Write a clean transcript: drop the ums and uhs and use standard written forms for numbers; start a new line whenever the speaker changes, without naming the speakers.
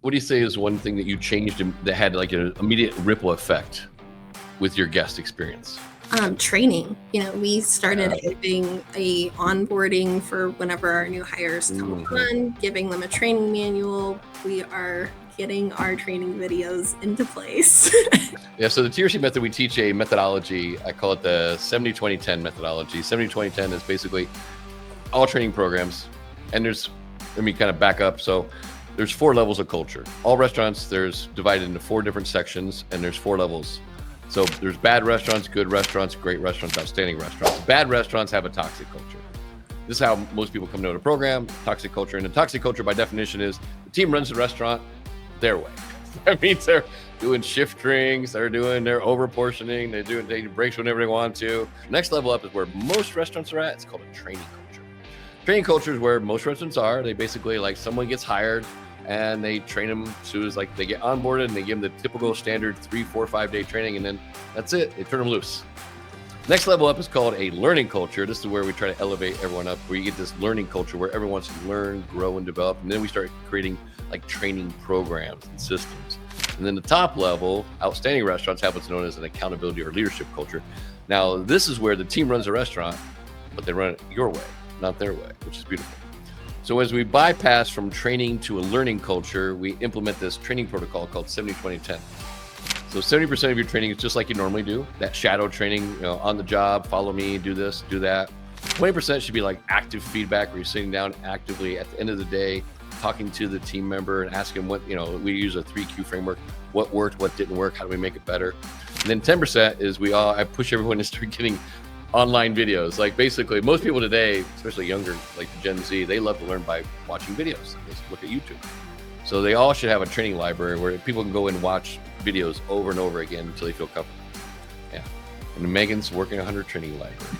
What do you say is one thing that you changed that had like an immediate ripple effect with your guest experience?
Training. We started
Yeah.
having a onboarding for whenever our new hires come
Mhm.
on, giving them a training manual. We are getting our training videos into place.
Yeah, so the TRC method, we teach a methodology. I call it the 70-20-10 methodology. 70-20-10 is basically all training programs. And let me kind of back up. So there's 4 levels of culture. All restaurants, there's divided into 4 different sections, and there's 4 levels. So there's bad restaurants, good restaurants, great restaurants, outstanding restaurants. Bad restaurants have a toxic culture. This is how most people come to know the program, toxic culture. And the toxic culture, by definition, is the team runs the restaurant their way. That means they're doing shift drinks, they're over portioning, they're taking breaks whenever they want to. Next level up is where most restaurants are at. It's called a training culture. Training culture is where most restaurants are. They basically, like, someone gets hired and they train them as soon as, like, they get onboarded, and they give them the typical standard 3, 4, 5 day training, and then that's it. They turn them loose. Next level up is called a learning culture. This is where we try to elevate everyone up, where you get this learning culture where everyone wants to learn, grow, and develop. And then we start creating like training programs and systems. And then the top level, outstanding restaurants, have what's known as an accountability or leadership culture. Now, this is where the team runs a restaurant, but they run it your way, not their way, which is beautiful. So as we bypass from training to a learning culture, we implement this training protocol called 70-20-10. So 70% of your training is just like you normally do, that shadow training, on the job, follow me, do this, do that. 20% should be like active feedback, where you're sitting down actively at the end of the day, talking to the team member and asking what, we use a 3Q framework, what worked, what didn't work, how do we make it better? And then 10% is I push everyone to start getting online videos. Like, basically, most people today, especially younger, like the Gen Z, they love to learn by watching videos. They just look at YouTube. So they all should have a training library where people can go and watch videos over and over again until they feel comfortable. Yeah. And Megan's working on her training library.